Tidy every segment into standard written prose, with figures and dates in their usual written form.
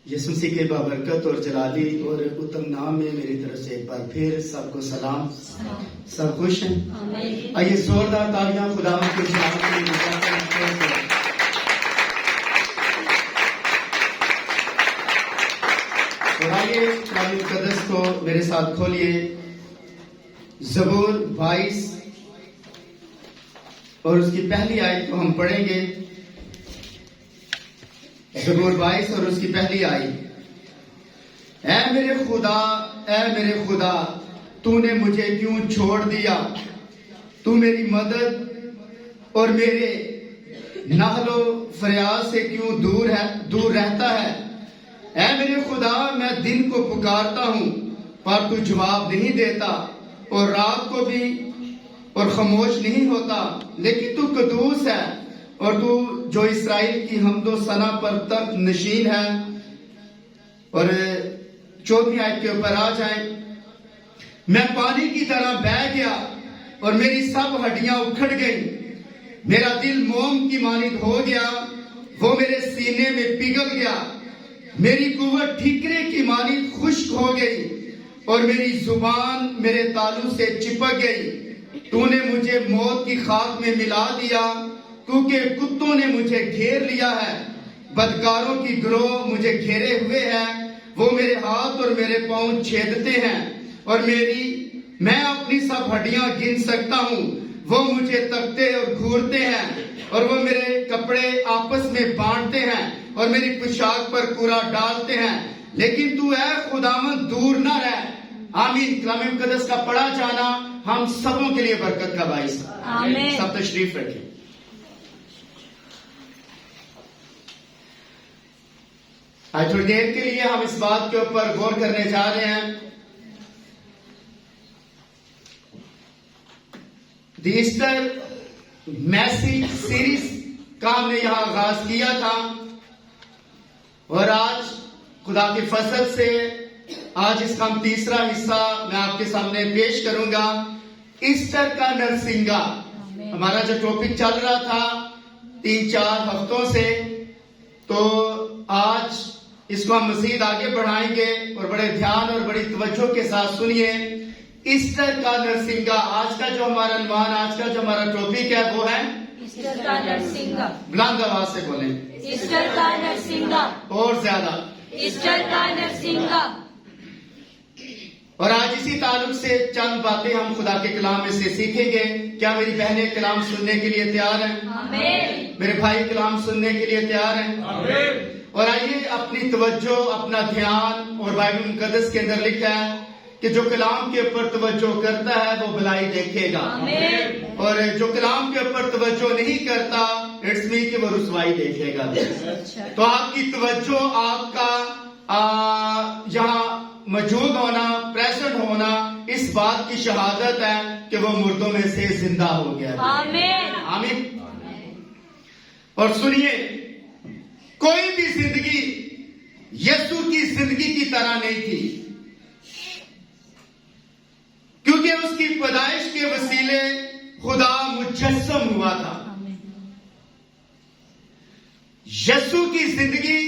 यीशु मसीह के बाबरकत और जलाली और उत्तम नाम में मेरी तरफ से एक बार फिर सबको सलाम। सब खुश हैं? आइए जोरदार तालियां खुदा के सलामत के लिए। और आइए कलाम मुकद्दस को मेरे साथ खोलिए, ज़बूर 22 और उसकी पहली आयत को हम पढ़ेंगे। ज़बूर 22 और उसकी पहली आयत। ऐ मेरे खुदा तूने मुझे क्यों छोड़ दिया? तू मेरी मदद और मेरे नाहलो फरियाद से क्यों दूर रहता है? ऐ मेरे खुदा मैं दिन को पुकारता हूं पर तू जवाब नहीं देता, और रात को भी और खामोश नहीं होता। लेकिन तू कदूस है और तू जो इस्राएल की हमदो सना पर तख्त नशीन है। और 14वीं आयत के ऊपर आ जाए। मैं पानी की तरह बह गया और मेरी सब हड्डियां उखड़ गई। मेरा दिल मोम की मानिंद हो गया, वो मेरे सीने में पिघल गया। मेरी कुव्वत ठीकरे की मानिंद खुश्क हो गई और मेरी जुबान मेरे तालू से चिपक गई। तूने मुझे मौत की खाक में मिला दिया, क्योंकि कुत्तों ने मुझे घेर लिया है। बदकारों की गिरोह मुझे घेरे हुए है, वो मेरे हाथ और मेरे पांव छेदते हैं। और मैं अपनी सब हड्डियां गिन सकता हूँ। वो मुझे तकते और घूरते हैं, और वो मेरे कपड़े आपस में बांटते हैं और मेरी पोशाक पर कूड़ा डालते हैं। लेकिन तू है खुदावंद दूर न रह। आमीन। कलाम मुकद्दस का पढ़ा जाना हम सबों के लिए बरकत का बाइस। आमीन। सब तशरीफ रखें। आज थोड़ी देर के लिए हम इस बात के ऊपर गौर करने जा रहे हैं। द ईस्टर मैसेज सीरीज का हमने यहां आगाज किया था, और आज खुदा के फजल से आज इसका हम तीसरा हिस्सा मैं आपके सामने पेश करूंगा। ईस्टर का नरसिंगा हमारा जो टॉपिक चल रहा था 3-4 हफ्तों से, तो आज इसको हम मजीद आगे बढ़ाएंगे। और बड़े ध्यान और बड़ी तवज्जो के साथ सुनिए। ईस्टर का नरसिंगा आज का जो हमारा अनुमान, आज का जो हमारा टॉपिक है वो है ईस्टर का नरसिंगा। बुलंद आवाज से बोलें। ईस्टर का नरसिंगा। और ज्यादा। ईस्टर का नरसिंगा। और आज इसी ताल्लुक से चंद बातें हम खुदा के कलाम में से सीखेंगे। क्या मेरी बहनें कलाम सुनने के लिए तैयार हैं? आमीन। मेरे भाई कलाम सुनने के लिए तैयार हैं? आमीन। और आइए अपनी तवज्जो, अपना ध्यान, और बाइबल मुकद्दस के अंदर लिखा है कि जो कलाम के ऊपर तवज्जो करता है वो भलाई देखेगा, आमीन। और जो कलाम के ऊपर तवज्जो नहीं करता इट्स मीन कि वो रुसवाई देखेगा। तो आपकी तवज्जो, आपका यहाँ मौजूद होना, प्रेजेंट होना, इस बात की शहादत है कि वो मुर्दों में से जिंदा हो गया। आमीन। आमीन। और सुनिए, कोई भी जिंदगी यीशु की जिंदगी की तरह नहीं थी, क्योंकि उसकी पैदाइश के वसीले खुदा मुजस्सम हुआ था। यीशु की जिंदगी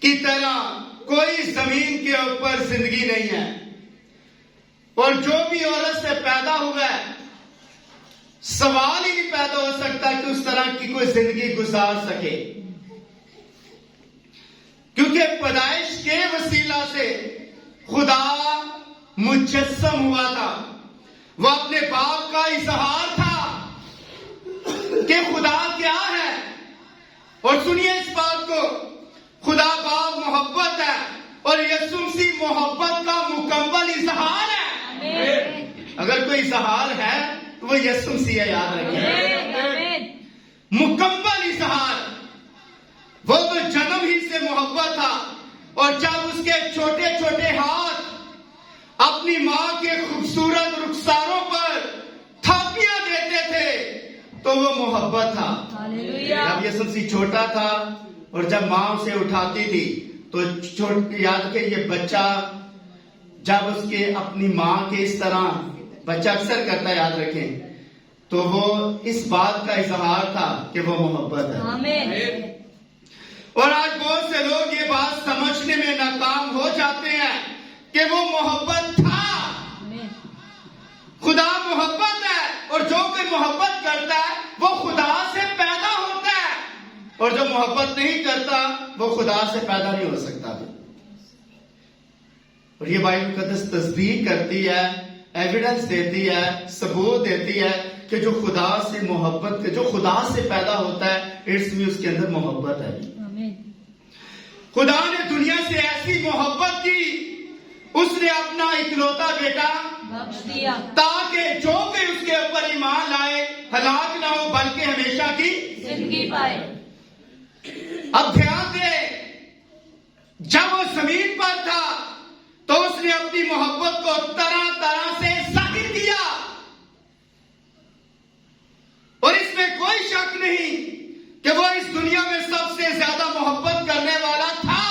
की तरह कोई जमीन के ऊपर जिंदगी नहीं है, और जो भी औरत से पैदा हुआ है सवाल ही नहीं पैदा हो सकता कि उस तरह की कोई जिंदगी गुजार सके, क्योंकि पैदाइश के वसीला से खुदा मुजस्सम हुआ था। वो अपने बाप का इजहार था कि खुदा क्या है। और सुनिए इस बात को, खुदा बाप मोहब्बत है और यीशु मसीह मोहब्बत का मुकम्मल इजहार है। अगर कोई इजहार है तो वो यीशु मसीह है, याद रखिए। मुकम्मल इजहार। वो तो जन्म ही से मोहब्बत था, और जब उसके छोटे छोटे हाथ अपनी मां के खूबसूरत रुखसारों पर थापियां देते थे तो वो मोहब्बत था। जब यीशु मसीह छोटा था और जब मां उसे उठाती थी तो याद के ये बच्चा जब उसके अपनी मां के इस तरह बच्चा अक्सर करता है, याद रखें, तो वो इस बात का इजहार था कि वो मोहब्बत है। आमीन। और आज बहुत से लोग ये बात समझने में नाकाम हो जाते हैं कि वो मोहब्बत था। खुदा मोहब्बत है और जो कोई मोहब्बत करता है वो खुदा से पैदा होता है, और जो मोहब्बत नहीं करता वो खुदा से पैदा नहीं हो सकता। और ये बाइबल मुकद्दस तस्दीक करती है, एविडेंस देती है, सबूत देती है कि जो खुदा से मोहब्बत, जो खुदा से पैदा होता है, इसमें उसके अंदर मोहब्बत है। खुदा ने दुनिया से ऐसी मोहब्बत की, उसने अपना इकलौता बेटा बख्श दिया ताकि जो कोई उसके ऊपर ईमान लाए हलाक ना हो बल्कि हमेशा की जिंदगी पाए। अब ध्यान दे, जब वो जमीन पर था तो उसने अपनी मोहब्बत को तरह तरह से जाहिर किया, और इसमें कोई शक नहीं कि वो इस दुनिया में सबसे ज्यादा मोहब्बत करने वाला था।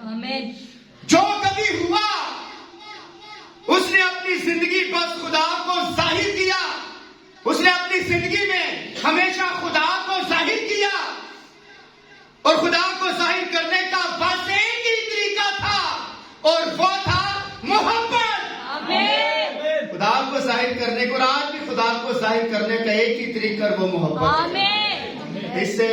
आमीन। जो कभी हुआ उसने अपनी जिंदगी बस खुदा को जाहिर किया, उसने अपनी जिंदगी में हमेशा खुदा को जाहिर किया, और खुदा को जाहिर करने का बस एक ही तरीका था, और वो था मोहब्बत। आमीन। खुदा को जाहिर करने को, और आज भी खुदा को जाहिर करने का एक ही तरीका वो मोहब्बत है। आमीन। इससे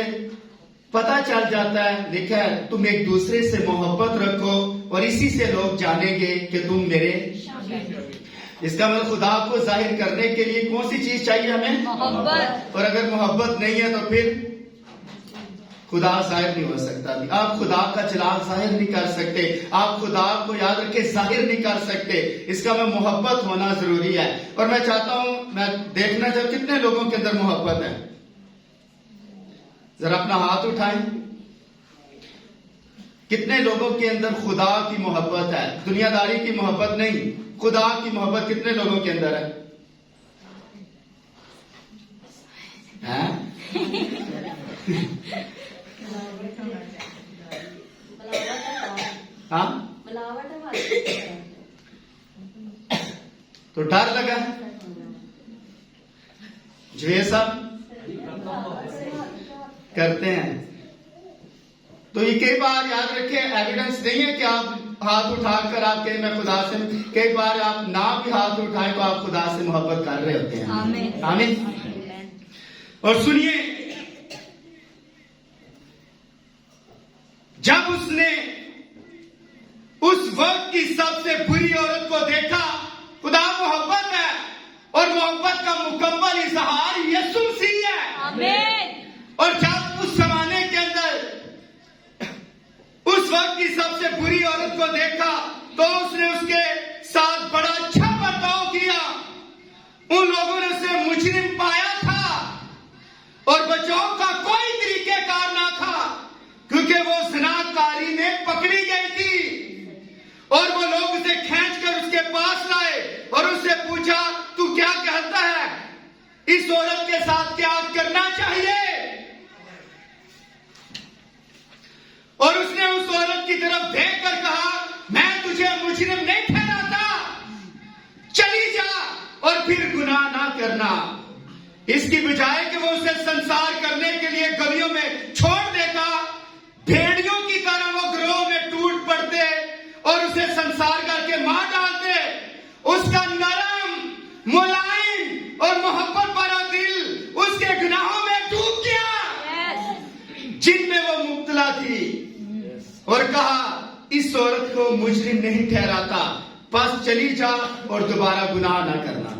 पता चल जाता है, लिखा है तुम एक दूसरे से मोहब्बत रखो और इसी से लोग जानेंगे कि तुम मेरे। इसका मतलब खुदा को जाहिर करने के लिए कौन सी चीज चाहिए हमें? मोहब्बत। और अगर मोहब्बत नहीं है तो फिर खुदा जाहिर नहीं हो सकता। आप खुदा का जलाल जाहिर नहीं कर सकते, आप खुदा को याद रखे जाहिर नहीं कर सकते। इसका मतलब मोहब्बत होना जरूरी है। और मैं चाहता हूं, मैं देखना चाहता हूं कितने लोगों के अंदर मोहब्बत है। जरा अपना हाथ उठाएं, कितने लोगों के अंदर खुदा की मोहब्बत है? दुनियादारी की मोहब्बत नहीं, खुदा की मोहब्बत कितने लोगों के अंदर है? हैं? हाँ? तो डर लगा जो ये सब करते हैं। तो ये कई बार याद रखें, एविडेंस नहीं है कि आप हाथ उठाकर आप कहें मैं खुदा से, कई बार आप ना भी हाथ उठाएं तो आप खुदा से मोहब्बत कर रहे होते हैं। आमीन। आमीन। और सुनिए, जब उसने उस वक्त की सबसे बुरी औरत को देखा, खुदा मोहब्बत है और मोहब्बत का मुकम्मल इजहार यीशु मसीह है। आमीन। और जब उस जमाने के अंदर उस वक्त की सबसे बुरी औरत को देखा तो उसने उसके साथ बड़ा अच्छा बर्ताव किया। उन लोगों ने उसे मुजरिम पाया था और बचाव का कोई तरीकेकार ना था, क्योंकि वो ज़िनाकारी में पकड़ी गई थी। और वो लोग उसे खींचकर उसके पास लाए और उससे पूछा तू क्या कहता है, इस औरत के साथ क्या करना चाहिए? और उसने उस औरत की तरफ देखकर कहा मैं तुझे मुजरिम नहीं ठहराता, चली जा और फिर गुनाह ना करना। इसकी बजाय कि वो उसे संसार करने के लिए गलियों में छोड़ देता, भेड़ियों की तरह वो ग्रोह में टूट पड़ते और उसे संसार करके मार डालते। उसका नरम, मुलायम और मोहब्बत भरा दिल उसके गुनाहों में डूब गया जिनमें वो मुब्तला थी, और कहा इस औरत को मुजरिम नहीं ठहराता, बस चली जा और दोबारा गुनाह ना करना।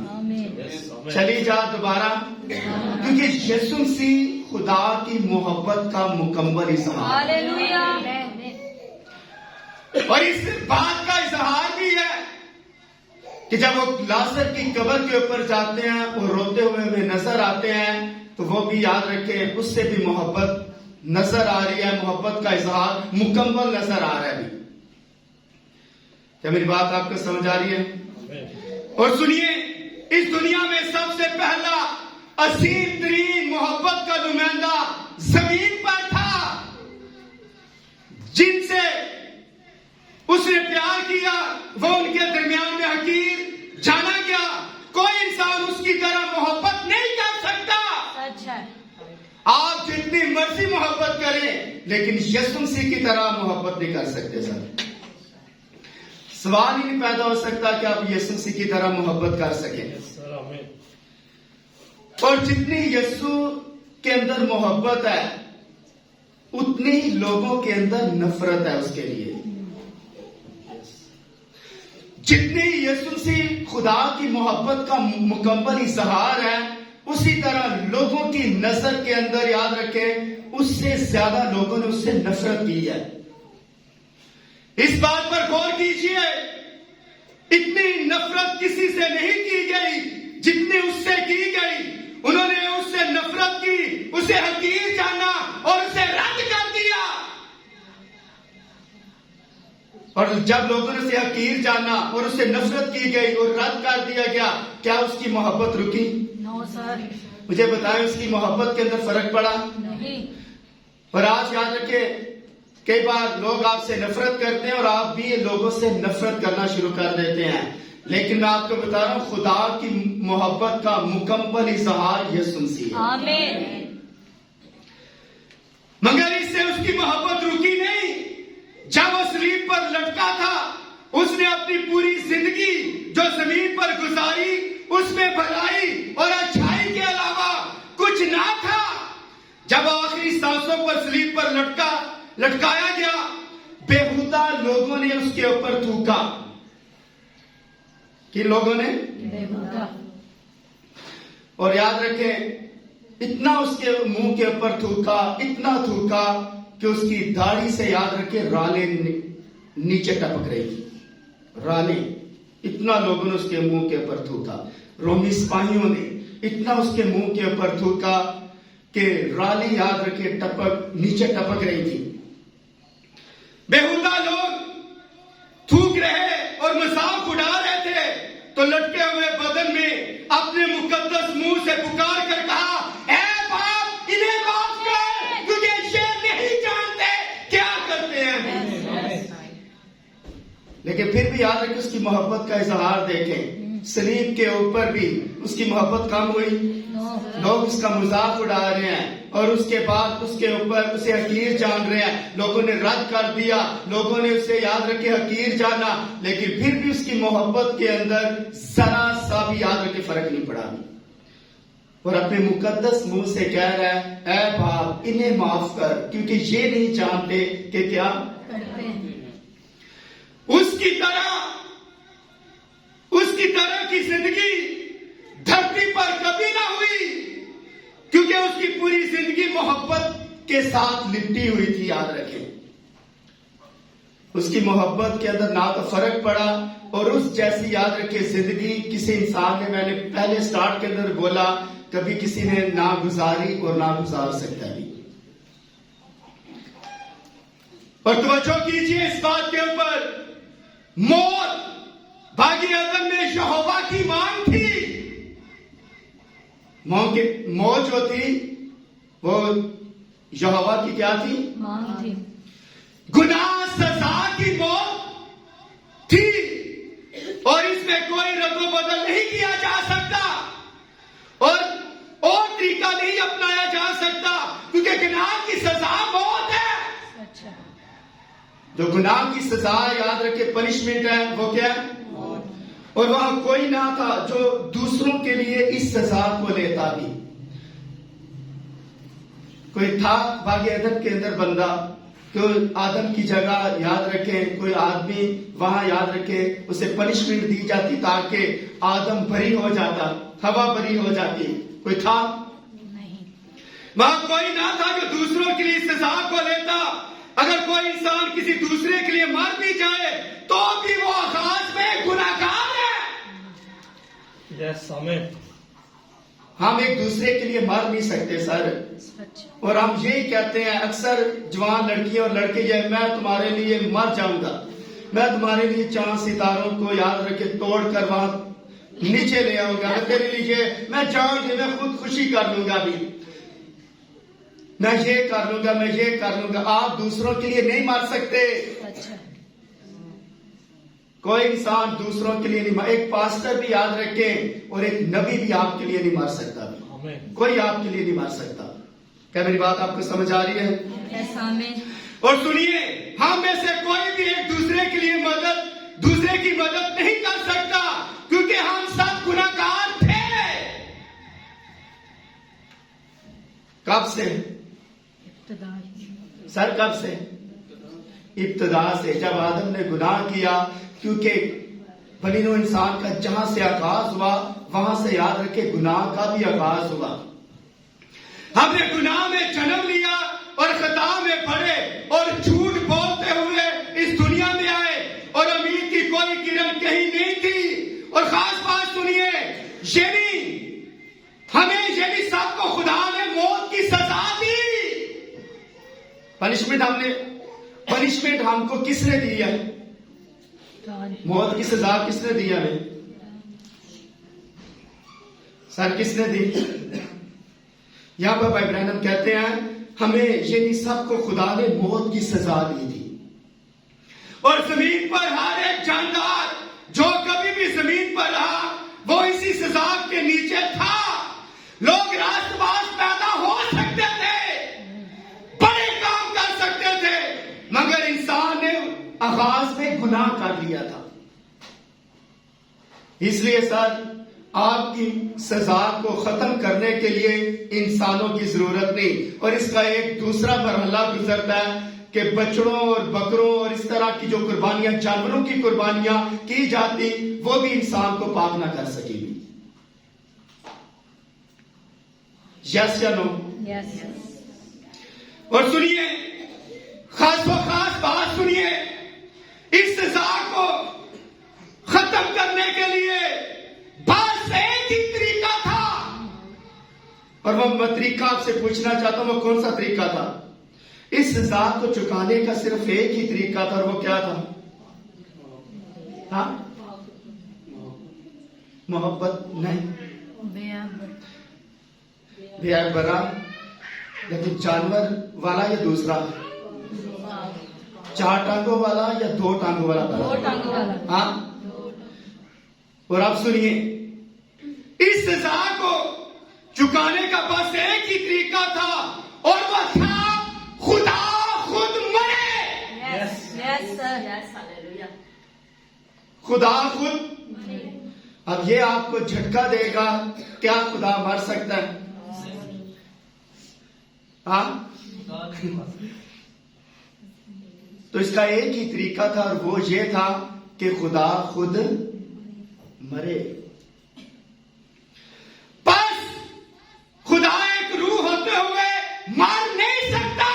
चली जा दोबारा, क्योंकि यीशु मसीह खुदा की मोहब्बत का मुकम्मल इजहार। हालेलुया। और इस बात का इजहार भी है कि जब वो लाजर की कब्र के ऊपर जाते हैं और रोते हुए नजर आते हैं, तो वो भी याद रखें उससे भी मोहब्बत नजर आ रही है, मोहब्बत का इजहार मुकम्मल नजर आ रहा है। क्या मेरी बात आपको समझ आ रही है? और सुनिए, इस दुनिया में सबसे पहला असीम तरीन मोहब्बत का नुमाइंदा जमीन पर था, जिनसे उसने प्यार किया वो उनके दरमियान में हकीर जाना गया। कोई इंसान उसकी तरह मोहब्बत नहीं कर सकता। सच है। आप जितनी मर्जी मोहब्बत करें, लेकिन यीशु मसीह की तरह मोहब्बत नहीं कर सकते सर। सवाल ही नहीं पैदा हो सकता कि आप यीशु मसीह की तरह मोहब्बत कर सकें। और जितनी यीशु के अंदर मोहब्बत है उतनी ही लोगों के अंदर नफरत है उसके लिए। जितनी यीशु मसीह खुदा की मोहब्बत का मुकम्मल इजहार है, उसी तरह लोगों की नजर के अंदर, याद रखें, उससे ज्यादा लोगों ने उससे नफरत की है। इस बात पर गौर कीजिए, इतनी नफरत किसी से नहीं की गई जितनी उससे की गई। उन्होंने उससे नफरत की, उसे हकीर जाना और उसे रद्द कर दिया। और जब लोगों ने उसे हकीर जाना और उसे नफरत की गई और रद्द कर दिया गया, क्या उसकी मोहब्बत रुकी? नो सर, मुझे बताएं, उसकी मोहब्बत के अंदर फर्क पड़ा? नहीं। और आज याद रखें, कई बार लोग आपसे नफरत करते हैं और आप भी लोगों से नफरत करना शुरू कर देते हैं। लेकिन मैं आपको बता रहा हूं, खुदा की मोहब्बत का मुकम्मल इजहार यीशु मसीह है। आमीन। मगर इससे उसकी मोहब्बत रुकी नहीं। जब वो सलीब पर लटका था, उसने अपनी पूरी जिंदगी जो जमीन पर गुजारी, उसमें भलाई और अच्छाई के अलावा कुछ ना था। जब आखिरी सांसों पर सलीब पर लटकाया गया, बेहुदा लोगों ने उसके ऊपर थूका। कि लोगों ने बेहुदा। और याद रखें, इतना उसके मुंह के ऊपर थूका, इतना थूका कि उसकी दाढ़ी से, याद रखें, रालें नीचे टपक रही थी। रालें, इतना लोगों ने उसके मुंह के ऊपर थूका। रोमी सिपाहियों ने इतना उसके मुंह के ऊपर थूका कि रालें, याद रखें, नीचे टपक रही थी। बेहुदा लोग थूक रहे और मजाक उड़ा रहे थे, तो लटके हुए बदन में अपने मुकद्दस मुंह से पुकार कर कहा, ऐ बाप, इन्हें माफ कर, क्योंकि ये नहीं जानते क्या करते हैं। लेकिन फिर भी याद रखें, उसकी मोहब्बत का इजहार देखें। सलीब के ऊपर भी उसकी मोहब्बत कम हुई। लोग उसका मजाक उड़ा रहे हैं और उसके बाद उसके ऊपर उसे हकीर जान रहे हैं। लोगों ने रद्द कर दिया, लोगों ने उसे, याद रखे, हकीर जाना। लेकिन फिर भी उसकी मोहब्बत के अंदर जरा सा भी, याद रखे, फर्क नहीं पड़ा। और अपने मुकद्दस मुंह से कह रहा है, ऐ बाप, इन्हें माफ कर, क्योंकि ये नहीं जानते कि क्या करते हैं। उसकी तरह की जिंदगी धरती पर कभी ना हुई, क्योंकि उसकी पूरी जिंदगी मोहब्बत के साथ लिपटी हुई थी। याद रखें, उसकी मोहब्बत के अंदर ना तो फर्क पड़ा, और उस जैसी, याद रखें, जिंदगी किसी इंसान ने, मैंने पहले स्टार्ट के अंदर बोला, कभी किसी ने ना गुजारी और ना गुजार सकता भी। और तवज्जो कीजिए इस बात के ऊपर, मौत बागी आदम में यहोवा की मांग थी। मौत जो थी वो यहोवा की क्या थी? मांग थी। गुनाह सजा की मौत थी, और इसमें कोई रद्दो बदल नहीं किया जा सकता और तरीका नहीं अपनाया जा सकता, क्योंकि गुनाह की सजा मौत है। अच्छा। जो गुनाह की सजा, याद रखे, पनिशमेंट है, वो क्या है? और वहां कोई ना था जो दूसरों के लिए इस सजा को लेता भी। कोई था बागी आदम के अंदर बंदा, कोई आदम की जगह, याद रखें, कोई आदमी वहां, याद रखें, उसे पनिशमेंट दी जाती ताकि आदम बरी हो जाता, हवा बरी हो जाती। कोई था नहीं। वहां कोई ना था जो दूसरों के लिए सजा को लेता। अगर कोई इंसान किसी दूसरे के लिए मर भी जाए तो भी वो आकाश में गुनाहगार है। यस, आमीन। हम एक दूसरे के लिए मर नहीं सकते सर। सच। और हम यही कहते हैं, अक्सर जवान लड़कियां और लड़के, ये मैं तुम्हारे लिए मर जाऊंगा, मैं तुम्हारे लिए चांद सितारों को, याद रखे, तोड़ कर वहां नीचे ले आऊंगा, मैं तेरे लिए, मैं जान के मैं खुदकुशी कर लूंगा, भी मैं ये कर लूंगा, मैं ये कर लूंगा। आप दूसरों के लिए नहीं मर सकते। अच्छा। कोई इंसान दूसरों के लिए नहीं, एक पास्टर भी, याद रखें, और एक नबी भी आपके लिए नहीं मर सकता। आमीन। कोई आपके लिए नहीं मर सकता। क्या मेरी बात आपको समझ आ रही है? यस आमीन। और सुनिए, हम में से कोई भी एक दूसरे के लिए दूसरे की मदद नहीं कर सकता, क्योंकि हम सब गुनहगार थे। कब से इब्तिदा सर? कब से? इब्तिदा से, जब आदम ने गुनाह किया। क्योंकि बनी नूह इंसान का जहां से आगाज हुआ, वहां से याद रखे गुनाह का भी आगाज हुआ। हमने गुनाह में जन्म लिया और खता में पड़े और झूठ बोलते हुए इस दुनिया में आए, और उम्मीद की कोई किरण कहीं नहीं थी। और खास बात सुनिए, हमें सबको खुदा ने मौत की सजा दी। पनिशमेंट हमको किसने दी है? मौत की सजा किसने दी हमें? सर किसने दी? यहां पर भाई ब्रैनम कहते हैं हमें सबको खुदा ने मौत की सजा दी थी। और जमीन पर हर एक जानदार जो कभी भी जमीन पर रहा, वो इसी सजा के नीचे था। लोग राष्ट्रवाद पैदा हो सकते थे, बड़े काम कर सकते थे, मगर इंसान ने आगाज में गुनाह कर लिया था। इसलिए सर, आपकी सजा को खत्म करने के लिए इंसानों की जरूरत नहीं। और इसका एक दूसरा मरहला गुजरता है कि बछड़ों और बकरों और इस तरह की जो कुर्बानियां, जानवरों की कुर्बानियां की जाती, वो भी इंसान को पाक ना कर सकेगी। यस या नो? यस। और सुनिए, खास बात सुनिए, इस सजा को खत्म करने के लिए बस एक ही तरीका था। और वो तरीका आपसे पूछना चाहता हूं, वो कौन सा तरीका था? इस सजा को चुकाने का सिर्फ एक ही तरीका था, और वो क्या था? हाँ? मोहब्बत नहीं, बेअब बरा। लेकिन जानवर वाला या दूसरा? 4 टांगों वाला या 2 टांगों वाला? 2 टांगों वाला। हाँ? और आप सुनिए, इस सजा को चुकाने का बस एक ही तरीका था, और वह था खुदा खुद मरे। Yes sir. खुदा खुद। अब ये आपको झटका देगा, क्या खुदा मर सकता है? हाँ? तो इसका एक ही तरीका था, और वो ये था कि खुदा खुद मरे। बस खुदा एक रूह होते हुए मर नहीं सकता।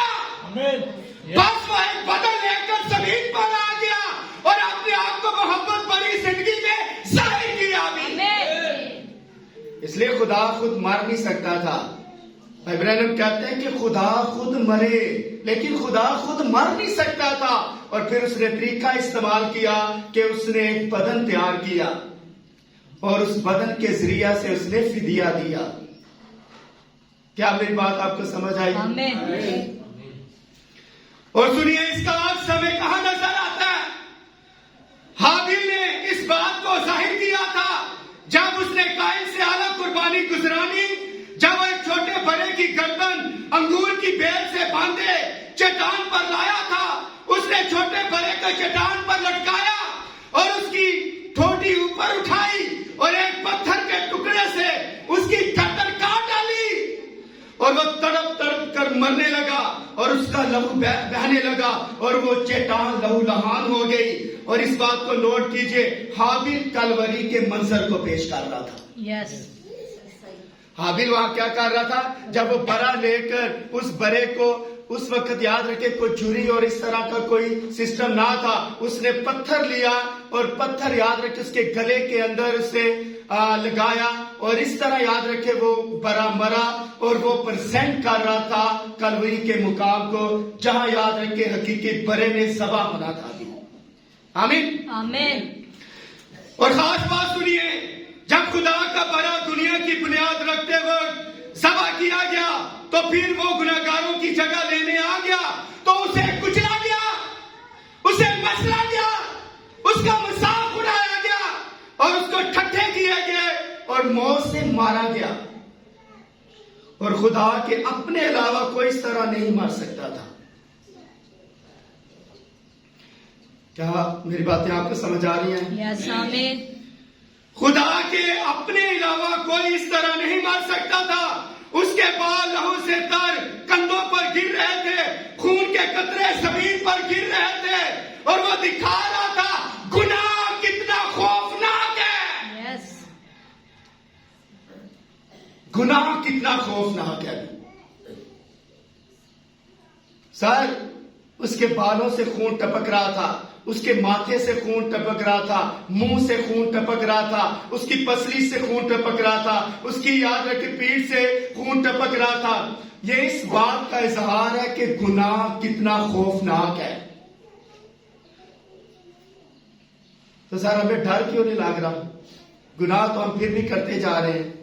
बस वो एक बदल लेकर जमीन पर आ गया और अपने आप को मोहब्बत भरी जिंदगी में जाहिर किया भी। इसलिए खुदा खुद मर नहीं सकता था। भाई ब्रैनम कहते हैं कि खुदा खुद मरे, लेकिन खुदा खुद मर नहीं सकता था। और फिर उसने तरीका इस्तेमाल किया कि उसने एक बदन तैयार किया, और उस बदन के जरिया से उसने फिदिया दिया। क्या मेरी बात आपको समझ आई? और सुनिए, इसका आज समय कहां नजर आता है? हाबिल ने इस बात को जाहिर किया था जब उसने काइन से आला कुर्बानी गुजरानी, जब वो एक छोटे बड़े की गर्दन अंगूर की बेल से बांधे चट्टान पर लाया था। उसने छोटे बड़े को चट्टान पर लटकाया और उसकी ठोडी ऊपर उठाई और एक पत्थर के टुकड़े से उसकी गर्दन काट डाली, और वो तड़प तड़प कर मरने लगा और उसका लहू बहने लगा और वो चट्टान लहू लहान हो गई। और इस बात को नोट कीजिए, हाबिल कलवरी के मंजर को पेश कर रहा था। यस। हाबिल वहां क्या कर रहा था? जब वो बरा लेकर उस बरे को, उस वक्त याद रखे कोई छुरी और इस तरह का कोई सिस्टम ना था, उसने पत्थर लिया और पत्थर याद रखे उसके गले के अंदर उसे लगाया, और इस तरह याद रखे वो बरा मरा। और वो प्रेजेंट कर रहा था कलवरी के मुकाम को, जहां याद रखे हकीकी बरे ने ज़बह होना था। आमीन आमीन। और खास बात सुनिए, जब खुदा का बरा दुनिया की बुनियाद रखते वक्त ज़बह किया गया, तो फिर वो गुनहगारों की जगह लेने आ गया, तो उसे कुचला गया, उसे मसला गया, उसका मजाक उड़ाया गया और उसको ठट्ठे किए गए और मौत से मारा गया। और खुदा के अपने अलावा कोई इस तरह नहीं मार सकता था। क्या मेरी बातें आपको समझ आ रही हैं? यस आमीन। खुदा के अपने अलावा कोई इस तरह नहीं मार सकता था। उसके बाल लहू से तर कंधों पर गिर रहे थे, खून के कतरे जमीन पर गिर रहे थे, और वो दिखा रहा था गुनाह कितना खौफनाक है। यस गुनाह कितना खौफनाक है। सर, उसके बालों से खून टपक रहा था, उसके माथे से खून टपक रहा था, मुंह से खून टपक रहा था, उसकी पसली से खून टपक रहा था, उसकी याद रखी पीठ से खून टपक रहा था। ये इस बात का इजहार है कि गुनाह कितना खौफनाक है। तो सर, हमें डर क्यों नहीं लग रहा? गुनाह तो हम फिर भी करते जा रहे हैं।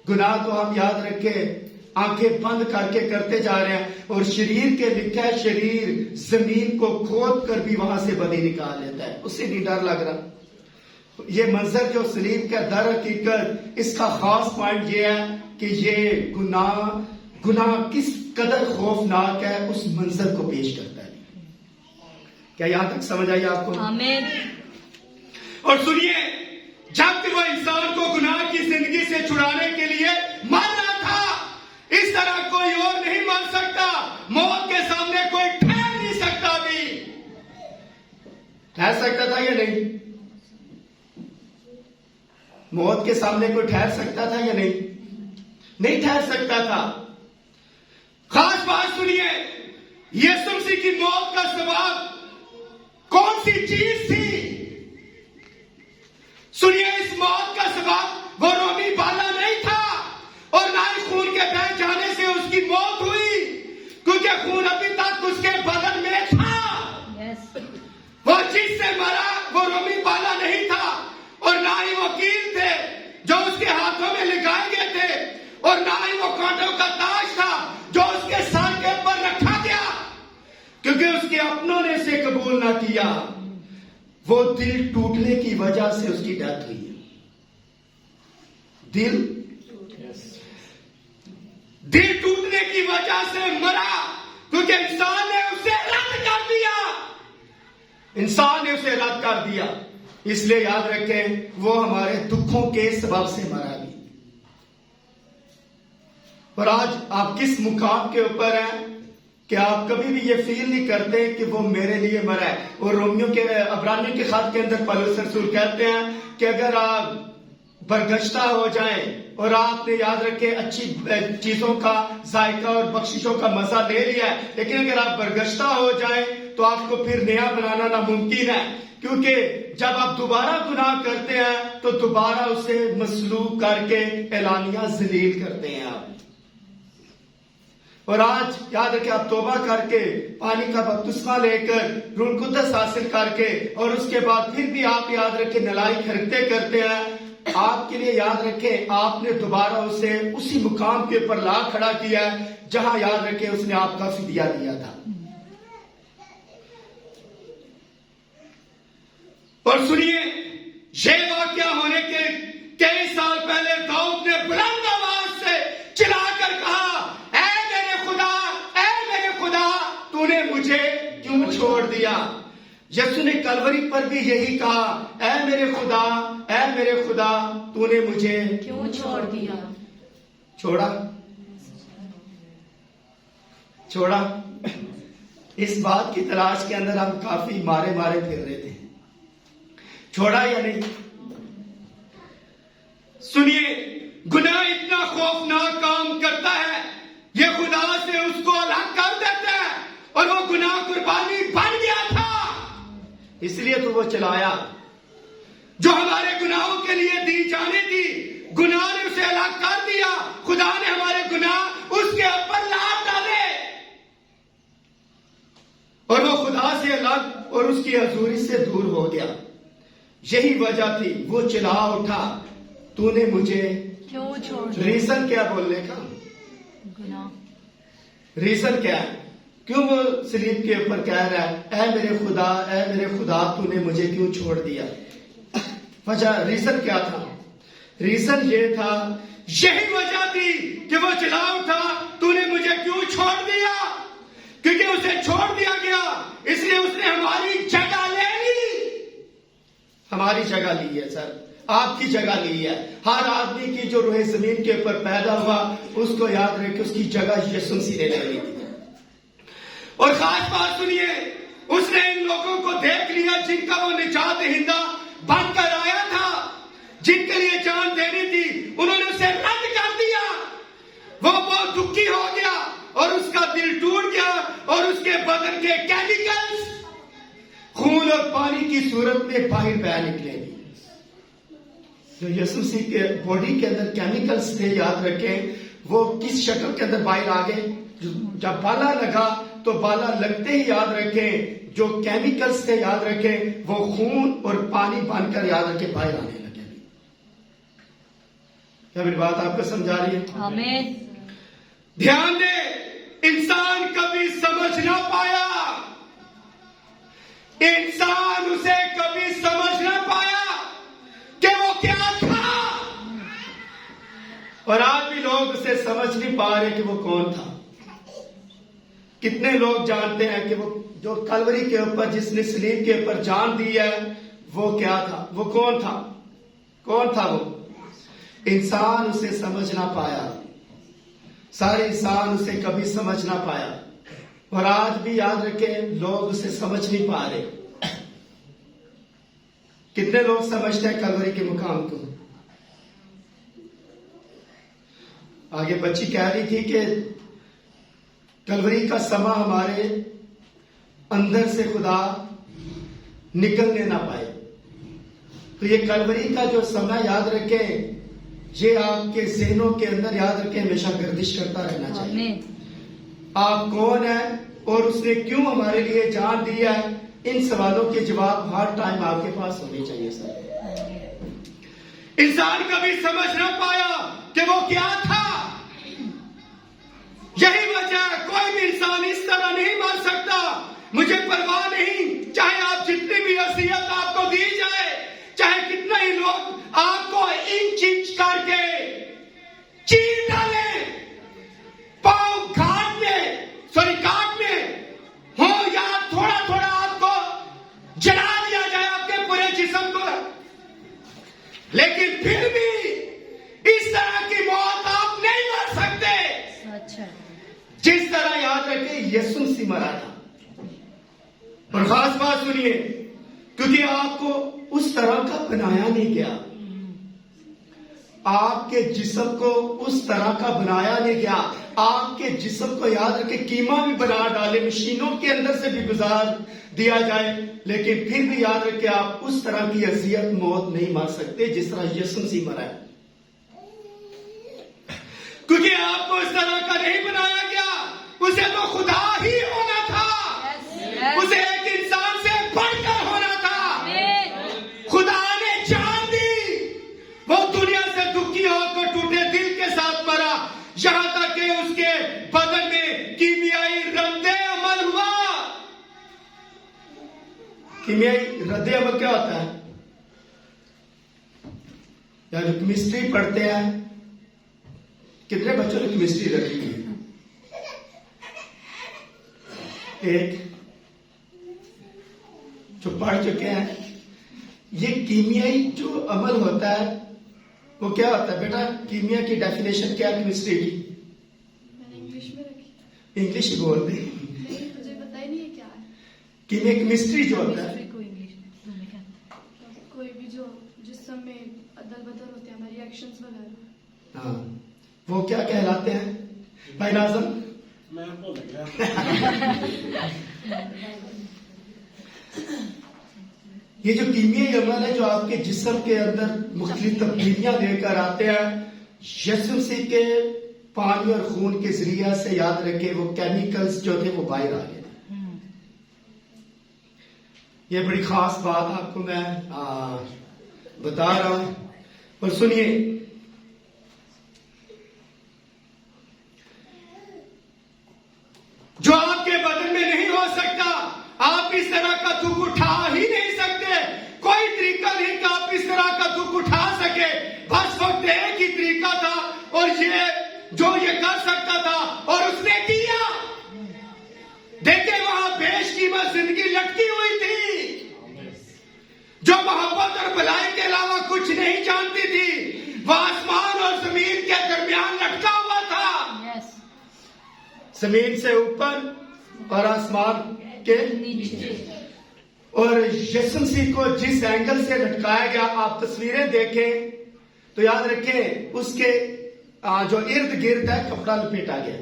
गुनाह तो हम याद रखें आंखें बंद करके करते जा रहे हैं, और शरीर के लिखा है शरीर जमीन को खोद कर भी वहां से बदी निकाल लेता है। उससे नहीं डर लग रहा। ये मंजर जो सलीब का दर हकीकत, इसका खास पॉइंट ये है कि ये गुनाह किस कदर खौफनाक है, उस मंजर को पेश करता है। क्या यहां तक समझ आई आपको? आमीन। और सुनिए, जब वो इंसान को गुनाह की जिंदगी से छुड़ाने के लिए मरना था, इस तरह कोई और नहीं मर सकता। मौत के सामने कोई ठहर नहीं सकता। भी ठहर सकता था या नहीं? मौत के सामने कोई ठहर सकता था या नहीं? नहीं ठहर सकता था। खास बात सुनिए, यीशु मसीह की मौत का सबब कौन सी चीज थी? सुनिए, इस मौत का सबब वो रोमी बाला नहीं था, और ना ही खून के बह जाने से उसकी मौत हुई, क्योंकि खून अभी तक उसके बदन में था। यस वो जिससे मरा वो रोमी बाला नहीं था, और ना ही वो कील थे जो उसके हाथों में लगाए गए थे, और ना ही वो कांटों का ताज था जो उसके सर के ऊपर रखा गया, क्योंकि उसके अपनों ने इसे कबूल ना किया। वो दिल टूटने की वजह से उसकी डेथ हुई है। दिल टूटने की वजह से मरा, क्योंकि इंसान ने उसे रद्द कर दिया। इंसान ने उसे रद्द कर दिया, इसलिए याद रखें वो हमारे दुखों के सबब से मरा भी। और आज आप किस मुकाम के ऊपर हैं कि आप कभी भी ये फील नहीं करते कि वो मेरे लिए मरा है। और रोमियो के अब्रानियों के खात के अंदर पौलुस रसूल कहते हैं कि अगर आप बरगश्ता हो जाएं और आपने याद रखे अच्छी चीजों का जायका और बख्शिशों का मजा ले लिया है, लेकिन अगर आप बरगश्ता हो जाएं तो आपको फिर नया बनाना नामुमकिन है, क्योंकि जब आप दोबारा गुनाह करते हैं तो दोबारा उसे मसलूब करके एलानिया जलील करते हैं आप। और आज याद रखें, आप तौबा करके पानी का बपतिस्मा लेकर रूह कुद्दस हासिल करके, और उसके बाद फिर भी आप याद रखें नलाई खरीदते करते हैं, आपके लिए याद रखें आपने दोबारा उसे उसी मुकाम के ऊपर ला खड़ा किया जहां याद रखें उसने आपका फिदिया दिया था। और सुनिए, ये वाकया होने के कई साल पहले दाऊद ने बुलंद आवाज से चिल्लाकर कहा, ऐ मेरे खुदा तूने मुझे क्यों छोड़ दिया। यीशु ने कलवरी पर भी यही कहा, ऐ मेरे खुदा तूने मुझे क्यों छोड़ दिया। छोड़ा। इस बात की तलाश के अंदर हम काफी मारे फिर रहे थे। छोड़ा या नहीं? सुनिए, गुनाह इतना खौफनाक काम करता है, ये खुदा से उसको अलग कर देता है, और वो गुनाह कुर्बानी बन गया था, इसलिए तो वो चलाया जो हमारे गुनाहों के लिए दी जानी थी। गुनाह ने उसे अलग कर दिया, खुदा ने हमारे गुनाह उसके ऊपर लाद डाले, और वो खुदा से अलग और उसकी हजूरी से दूर हो गया। यही वजह थी, वो चिल्ला उठा, तूने मुझे क्यों छोड़ दिया। रीजन क्या बोलने का? गुनाह। रीजन क्या है? क्यों वो सलीब के ऊपर कह रहा है, ऐ मेरे खुदा तूने मुझे क्यों छोड़ दिया? वजह, रीजन क्या था? रीजन ये था, यही वजह थी कि वो चिल्ला उठा, तूने मुझे क्यों छोड़ दिया? क्योंकि उसे छोड़ दिया गया, इसलिए उसने हमारी जगह ले ली। हमारी जगह ली है सर, आपकी जगह ली है। हर आदमी की जो रूह जमीन के ऊपर पैदा हुआ, उसको याद रहे कि उसकी जगह यीशु मसीह ने ले ली थी। और खास बात सुनिए, उसने इन लोगों को देख लिया जिनका वो निजात हिंदा बनकर आया था, जिनके लिए जान देनी थी, उन्होंने उसे रद्द कर दिया। वो बहुत दुखी हो गया और उसका दिल टूट गया और उसके बदन के केमिकल्स खून और पानी की सूरत में बाहर बह निकलेंगे। जो यीशु मसीह के बॉडी के अंदर केमिकल्स थे, याद रखें, वो किस शक्ल के अंदर बाहर आ गए? जब बाला लगा तो बाला लगते ही याद रखें, जो केमिकल्स थे, याद रखें, वो खून और पानी बनकर याद रखें बाहर आने लगे। क्या मेरी बात आपको समझा रही है? आमीन। ध्यान दे, इंसान कभी समझ ना पाया, इंसान उसे कभी समझ ना पाया कि वो क्या था। और आज भी लोग उसे समझ नहीं पा रहे कि वो कौन था। कितने लोग जानते हैं कि वो जो कलवरी के ऊपर, जिसने सलीब के ऊपर जान दी है, वो क्या था? वो कौन था? कौन था वो? इंसान उसे समझ ना पाया, सारे इंसान उसे कभी समझ ना पाया। और आज भी याद रखें, लोग उसे समझ नहीं पा रहे। कितने लोग समझते हैं कलवरी के मुकाम को? आगे बच्ची कह रही थी कि कलवरी का समा हमारे अंदर से खुदा निकलने ना पाए। तो ये कलवरी का जो समय, याद रखें, ये आपके ज़हनों के अंदर, याद रखें, हमेशा गर्दिश करता रहना चाहिए। आप कौन है और उसने क्यों हमारे लिए जान दिया है? इन सवालों के जवाब हर टाइम आपके पास होने चाहिए सर। इंसान कभी समझ ना पाया कि वो क्या था। यही वजह, कोई भी इंसान इस तरह नहीं मान सकता, मुझे परवाह नहीं, चाहे आप जितनी भी वसीयत आपको दी जाए, चाहे कितना ही लोग आपको इंच इंच करके चीर डाले, पांव काटने हो, या थोड़ा थोड़ा आपको जला दिया जाए आपके पूरे जिस्म को, लेकिन फिर भी इस तरह की मौत आप नहीं मर सकते जिस तरह, याद रखें, यीशु मसीह मरा था। और खास बात सुनिए, क्योंकि आपको उस तरह का बनाया नहीं गया, आपके जिस्म को उस तरह का बनाया नहीं गया। आपके जिस्म को, याद रखें, कीमा भी बना डाले, मशीनों के अंदर से भी गुजार दिया जाए, लेकिन फिर भी याद रखें, आप उस तरह की अजियत, मौत नहीं मर सकते जिस तरह यीशु मसीह मरा है। क्योंकि आपको इस तरह का नहीं बनाया गया, उसे तो खुदा ही होना था, उसे एक इंसान से बढ़कर होना था। खुदा ने जान दी, वो दुनिया से दुखी होकर टूटे दिल के साथ मरा, यहां तक कि उसके बदन में कीमियाई रद्दे अमल हुआ। कीमियाई रद्दे अमल क्या होता है? या जो केमिस्ट्री पढ़ते हैं, कितने बच्चों ने केमिस्ट्री रखी है? एक जो पढ़ चुके हैं। ये कीमियाई जो अमल होता है, वो क्या होता है बेटा? कीमिया की डेफिनेशन क्या है केमिस्ट्री की? मैंने इंग्लिश में रखी। इंग्लिश ही बोल दे। नहीं, मुझे पता ही नहीं है क्या है। कीमिया केमिस्ट्री जो होता है, कोई भी जो जिस्म में अदल बदल होते हैं, हमारी रिएक्शंस वगैरह, हाँ, वो क्या कहलाते हैं भाई नाज़म? मैं भूल गया। ये जो कीमियाई अमल है, जो आपके जिस्म के अंदर मुख्तलिफ तब्दीलियां लेकर आते हैं, यीशु मसीह के पानी और खून के जरिया से, याद रखें, वो केमिकल्स जो थे वो बाहर आ गए। ये बड़ी खास बात आपको मैं बता रहा हूं। और सुनिए, जो आपके बदन में नहीं हो सकता, आप इस तरह का दुख उठा ही नहीं सकते। कोई तरीका नहीं कि आप इस तरह का दुख उठा सके। बस वक्त एक ही तरीका था जमीन से ऊपर और आसमान के नीचे। और यीशु मसीह को जिस एंगल से लटकाया गया, आप तस्वीरें देखें तो याद रखें उसके जो इर्द गिर्द है कपड़ा लपेटा गया,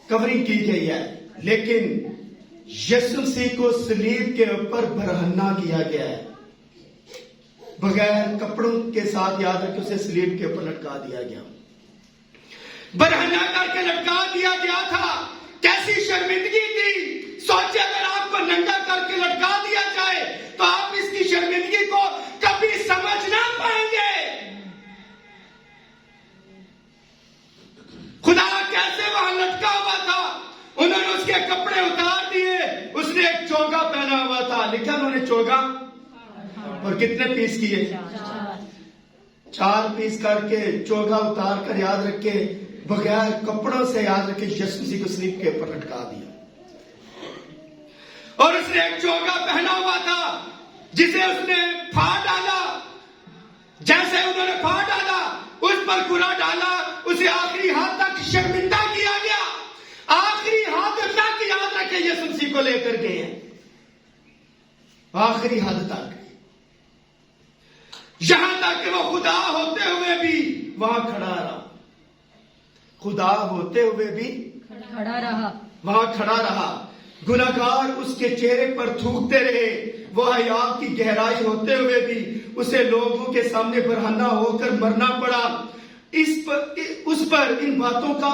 कवरिंग की गई है, लेकिन यीशु मसीह को सलीब के ऊपर बरहन्ना किया गया है, बगैर कपड़ों के साथ। याद रखें उसे सलीब के ऊपर लटका दिया गया, बरहन्ना करके लटका दिया गया था। कैसी शर्मिंदगी थी। सोचे अगर आपको नंगा करके लटका दिया जाए तो आप इसकी शर्मिंदगी को कभी समझ ना पाएंगे। खुदा कैसे वहां लटका हुआ था, उन्होंने उसके कपड़े उतार दिए, उसने एक चोगा पहना हुआ था, लिखा उन्होंने चोगा, और कितने पीस किए? 4 पीस करके चोगा उतार कर, याद रखे, बगैर कपड़ों से, याद रखे, यीशु मसीह को सलीब के ऊपर लटका दिया। और उसने एक चोगा पहना हुआ था जिसे उसने फाड़ डाला। जैसे उन्होंने फाड़ डाला, उस पर कुरा डाला, उसे आखिरी हाथ तक शर्मिंदा किया गया। आखिरी हाथ तक, याद रखे, यीशु मसीह को लेकर गए हैं, आखिरी हद तक, यहां तक कि वो खुदा होते हुए भी वहां खड़ा रहा। खुदा होते हुए भी खड़ा रहा, वहां खड़ा रहा। गुनाहगार उसके चेहरे पर थूकते रहे। वह हया की गहराई होते हुए भी उसे लोगों के सामने बरहन्ना होकर मरना पड़ा। उस पर इन बातों का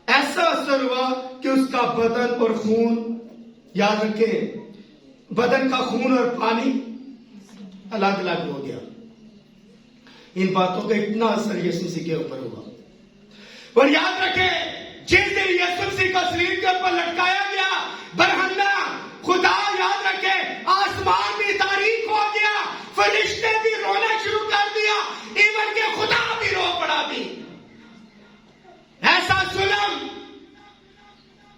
ऐसा असर हुआ कि उसका बदन और खून, याद रखें, बदन का खून और पानी अलग अलग हो गया। इन बातों का इतना असर यीशु मसीह के ऊपर हुआ। और याद रखें, जिस दिन यीशु मसीह को सलीब के ऊपर लटकाया गया, बरहन्ना, खुदा, याद रखें, आसमान भी तारीक हो गया, फरिश्ते भी रोना शुरू कर दिया, इवन के खुदा भी रो पड़ा भी। ऐसा जुल्म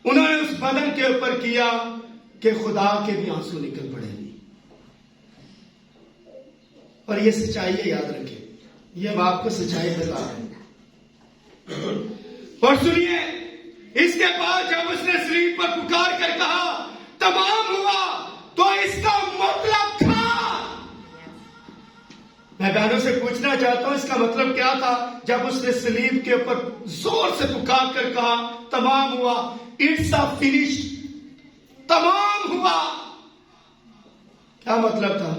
उन्होंने उस बदन के ऊपर किया कि खुदा के भी आंसू निकल पड़ेंगे। और ये सच्चाई है, याद रखें, ये मैं आपको सच्चाई बता रहा हूं। और सुनिए, इसके बाद जब उसने सलीब पर पुकार कर कहा तमाम हुआ, तो इसका मतलब था, मैं बहनों से पूछना चाहता हूं, इसका मतलब क्या था जब उसने सलीब के ऊपर जोर से पुकार कर कहा तमाम हुआ, इट्स अ फिनिश, तमाम हुआ, क्या मतलब था?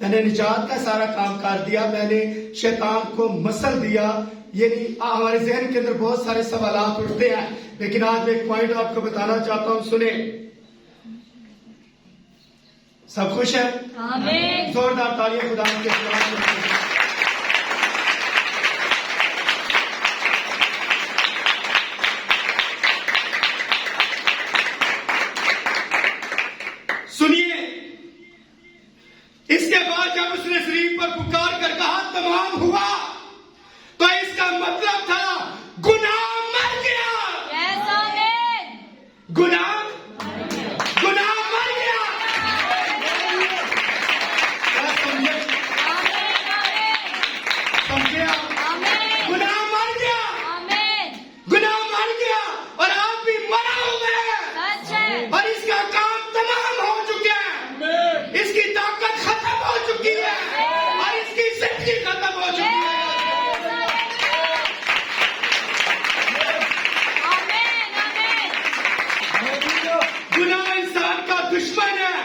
मैंने निजात का सारा काम कर दिया, मैंने शैतान को मसल दिया। ये नहीं, हमारे जहन के अंदर बहुत सारे सवालात उठते हैं, लेकिन आज मैं एक पॉइंट आपको बताना चाहता हूं, सुने। सब खुश है? आमीन। जोरदार तालियां खुदा के लिए। सुनिए, इसके बाद जब उसने सलीब पर पुकार कर कहा तमाम हुआ, तो इसका मतलब था गुनाह मर गया। यस, आमीन। गुनाह मर गया। क्या समझे? समझे आप? गुनाह मर गया, गुनाह मर गया, और आप भी मरा हुए हैं, सच है। और इसका काम तमाम हो चुका है, इसकी ताकत खत्म हो चुकी है, और इसकी जिंदगी खत्म हो चुकी है। गुनाह इंसान का दुश्मन है,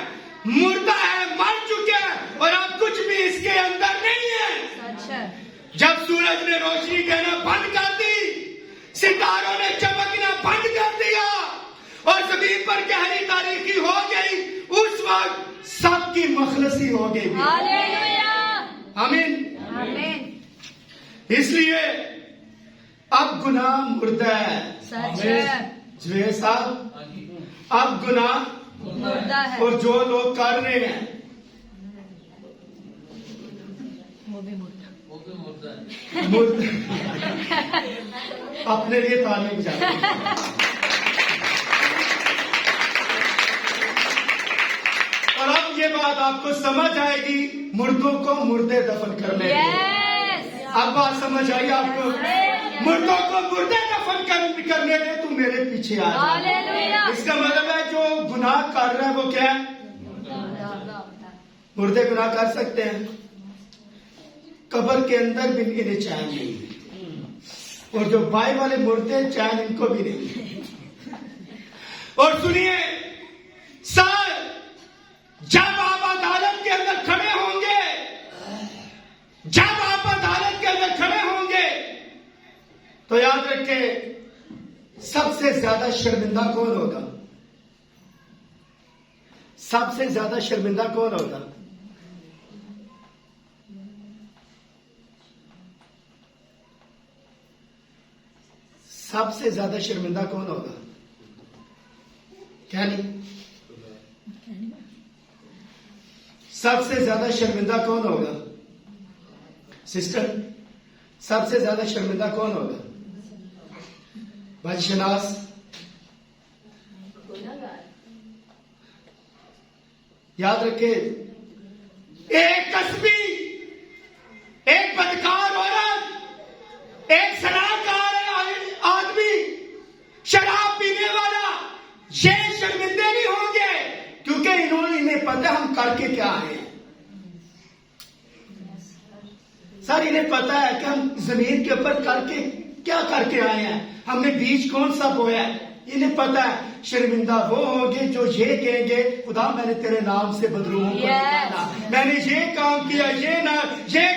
मुर्दा है, मर चुका है, और अब कुछ भी इसके अंदर नहीं है। सच है। जब सूरज ने रोशनी देना बंद कर दी, सितारों ने चमकना बंद कर दिया, और जमीन पर गहरी तारीकी हो गई, उस वक्त सबकी मखलसी हो गई। हालेलुया। आमीन। आमीन। इसलिए अब गुनाह मुर्दा है। सच है। जुए साहब, अब गुनाह मुर्दा है। और जो लोग कर रहे हैं, वो भी मुर्दा। अपने लिए ताली बजाते हैं। और अब ये बात आपको समझ आएगी, मुर्दों को मुर्दे दफन करने की। अब बात समझ आई आपको? मुर्दों को मुर्दे दफन करने दे, तू मेरे पीछे आ जा। हालेलुया। इसका मतलब है जो गुनाह कर रहा है वो क्या है? मुर्दे गुनाह कर सकते हैं, कब्र के अंदर भी इन्हें चैन नहीं है, और जो बाई वाले मुर्दे चैन इनको भी नहीं। और सुनिए सर, जब आप अदालत के अंदर खड़े होंगे, जब आप अदालत के अंदर खड़े होंगे, तो याद रखें सबसे ज्यादा शर्मिंदा कौन होगा? सबसे ज्यादा शर्मिंदा कौन होगा? सबसे ज्यादा शर्मिंदा कौन होगा? क्या नहीं? सबसे ज्यादा शर्मिंदा कौन होगा? सिस्टर, सबसे ज्यादा शर्मिंदा कौन होगा? भाई शनास, याद रखे, एक कस्बी, एक बदकार औरत, एक शराबकार आदमी, शराब पीने वाला, ये शर्मिंदे नहीं होंगे, क्योंकि इन्हें पता हम करके क्या आए हैं। सर, इन्हें पता है कि हम जमीन के ऊपर करके क्या करके आए हैं, हमने बीज कौन सा बोया है, इन्हें पता है। शर्मिंदा वो होंगे जो ये कहेंगे, खुदा मैंने तेरे नाम से बदलूं, मैंने ये काम किया, ये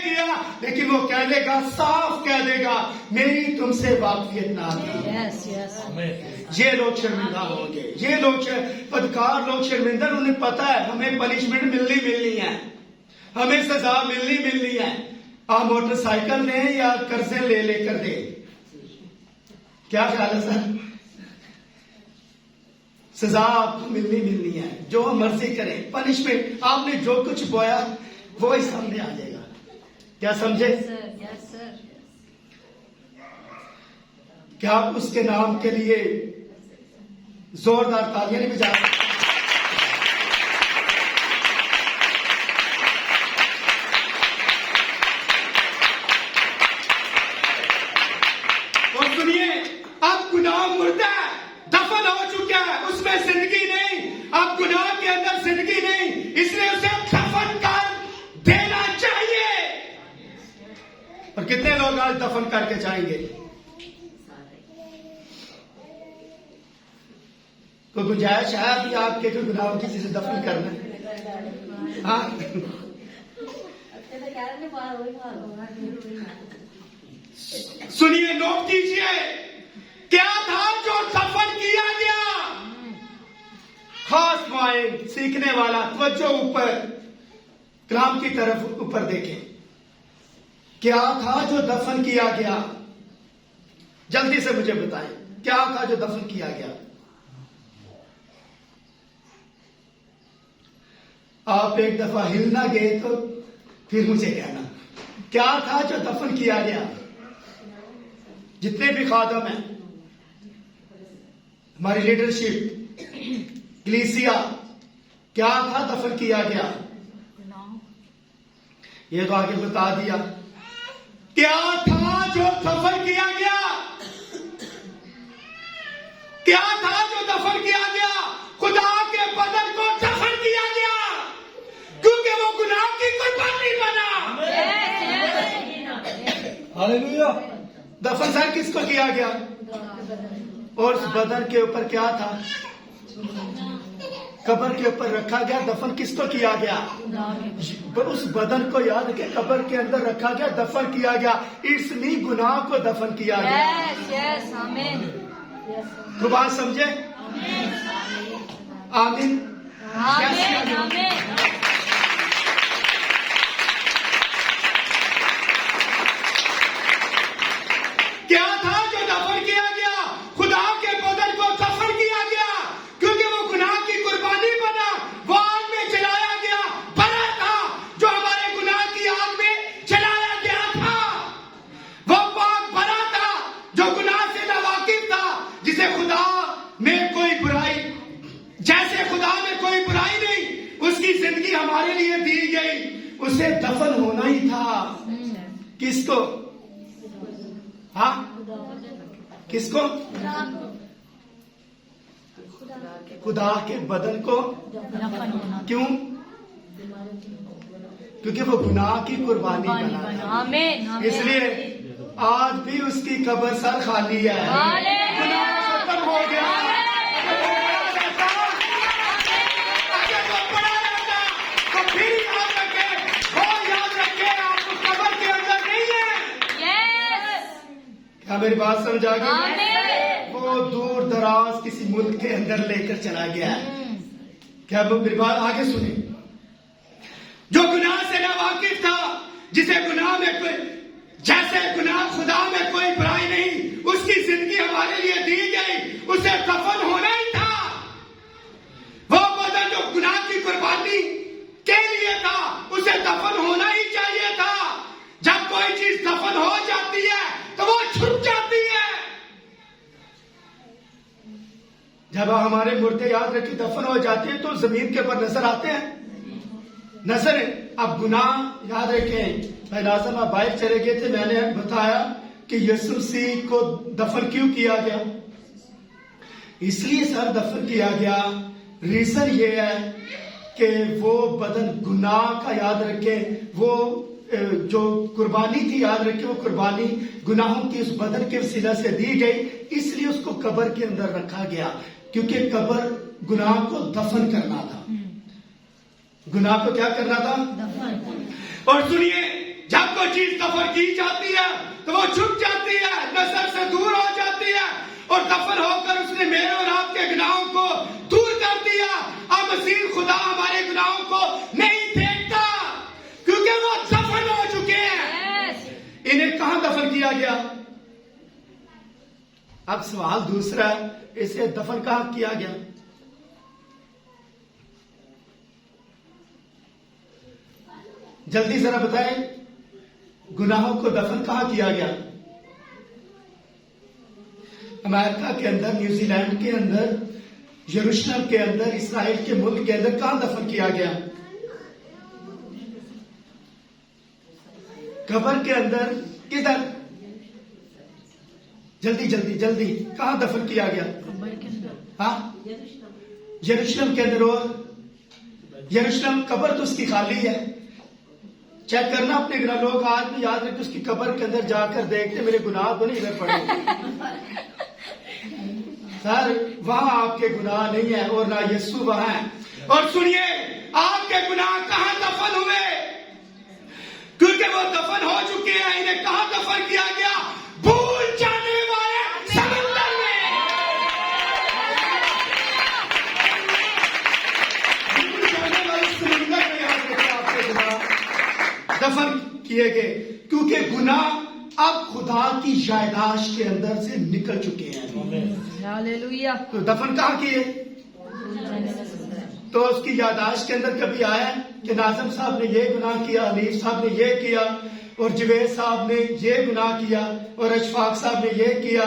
किया, लेकिन वो कह देगा, साफ कह देगा, मेरी तुमसे वाकफियत ना थी। ये लोग शर्मिंदा होंगे, ये लोग पदकार लोग शर्मिंदा, उन्हें पता है हमें पनिशमेंट मिलनी है, हमें सजा मिलनी है। आप मोटरसाइकिल दें या कर्जे ले लेकर दें, क्या ख्याल है सर? सजा आपको मिलनी है, जो मर्जी करें, पनिशमेंट आपने जो कुछ बोया वो ही सामने आ जाएगा। क्या समझे? क्या आप उसके नाम के लिए जोरदार तालियां नहीं बजा सकते? और सुनिए, अब गुनाह मुर्दा है, दफन हो चुका है, उसमें जिंदगी नहीं, अब गुनाह के अंदर जिंदगी नहीं, इसलिए उसे दफन कर देना चाहिए। और कितने लोग आज दफन करके जाएंगे? कोई गुंजाइश है अभी आपके कोई गुनाह किसी से दफन करना? हाँ, सुनिए, नोट कीजिए, क्या था जो दफन किया गया? खास माइंड सीखने वाला, तवज्जो ऊपर, कलाम की तरफ ऊपर देखें। क्या था जो दफन किया गया? जल्दी से मुझे बताएं, क्या था जो दफन किया गया? आप एक दफा हिल ना गए तो फिर मुझे कहना, क्या था जो दफन किया गया? जितने भी खादम हैं, हमारी लीडरशिप, कलीसिया, क्या था दफन किया गया? ये तो आगे बता दिया। क्या था जो दफन किया गया? क्या था जो दफन किया गया? खुदा के बदन को दफन किया गया, क्योंकि वो गुनाह की कुर्बानी बना। हालेलुया। दफन सर किसको किया गया? और उस बदन के ऊपर क्या था? कब्र के ऊपर रखा गया। दफन किसको किया गया? उस बदन को याद रखे, कब्र के अंदर रखा गया, दफन किया गया, इसलिए गुनाह को दफन किया गया। तो बात समझे? आमीन। क्या था जो दफन किया गया? खुदा के बदन को दफन किया गया, क्योंकि वो गुनाह की कुर्बानी बना। वो आग में जलाया गया, बना था जो हमारे गुनाह की आग में जलाया गया था। वो पाक बना था जो गुनाह से नावाकिफ था, जिसे खुदा में कोई बुराई, जैसे खुदा में कोई बुराई नहीं, उसकी जिंदगी हमारे लिए दी गई, उसे दफन होना ही था। किसको? हाँ, किसको? खुदा के बदन को। दफन होना। क्यों? क्योंकि वो गुनाह की कुर्बानी बना था। आमीन, आमीन। इसलिए आज भी उसकी कब्र सर खाली है। हालेलुया। गुनाह खत्म हो गया। अगर वो पड़ा रहता, तो फिर याद रखे, वो याद रखे आप उस कब्र के अंदर नहीं है। यस। क्या मेरी बात समझ आ गई? आमीन। वो दूर दराज किसी मुल्क के अंदर लेकर चला गया है। क्या वो मेरी बात आगे सुने? जो गुनाह से ना वाकिफ था, जिसे गुनाह में कोई, जैसे गुनाह खुदा में कोई बुराई नहीं, उसकी जिंदगी हमारे लिए दी गई, उसे दफन होना ही था। वो बदन जो गुनाह की कुर्बानी के लिए था, उसे दफन होना ही चाहिए था। जब कोई चीज दफन हो जाती है तो वो छुप जाती है। जब हमारे मुर्दे याद रखी दफन हो जाते हैं तो जमीन के ऊपर नजर आते हैं, नजर। अब गुनाह याद रखें, भाई नाज़िम आप बाहर चले गए थे, मैंने बताया कि यीशु मसीह को दफन क्यों किया गया। इसलिए सर दफन किया गया, रीजन ये है कि वो बदन गुनाह का याद रखे, वो जो कुर्बानी थी याद रखे, वो कुर्बानी गुनाहों की उस बदन के वसीला से दी गई, इसलिए उसको कब्र के अंदर रखा गया, क्योंकि कब्र गुनाह को दफन करना था। गुनाह को क्या करना था? और सुनिए, जब कोई चीज दफन की जाती है तो वो छुप जाती है, नजर से दूर हो जाती है, और दफन होकर उसने मेरे और आपके गुनाहों को दूर कर दिया। अब मसीह खुदा हमारे गुनाहों को नहीं देखता, क्योंकि वो दफन हो चुके हैं। इन्हें कहां दफन किया गया? अब सवाल दूसरा, इसे दफन कहां किया गया? जल्दी जरा बताएं, गुनाहों को दफन कहां किया गया? अमेरिका के अंदर, न्यूजीलैंड के अंदर, यरूशलेम के अंदर, इसराइल के मुल्क के अंदर कहां दफन किया गया? कब्र के अंदर। किधर? जल्दी जल्दी जल्दी, कहां दफन किया गया? हाँ, यरूशलेम के अंदर। और यरूशलेम कब्र तो उसकी खाली है। चेक करना अपने गुनाह। लोग आज भी याद रखे उसकी कब्र के अंदर जाकर देखते, मेरे गुनाह तो नहीं इधर पड़े। सर वहां आपके गुनाह नहीं है और ना यीशु वहां है। और सुनिए, आपके गुनाह कहां दफन हुए? क्योंकि वो दफन हो चुके हैं। इन्हें कहां दफन किया गया? भूल जाने वाले समंदर में। भूल जाने वाले समंदर में याद रखे आपके गुनाह दफन किए गए, क्योंकि गुनाह अब खुदा की यादाश्त के अंदर से निकल चुके हैं। हालेलुया। तो दफन कहां किए? तो उसकी यादाश्त के अंदर कभी आया कि नाज़िम साहब ने ये गुनाह किया, अलीफ साहब ने ये किया, और जवेद साहब ने ये गुनाह किया, और अशफाक साहब ने ये किया,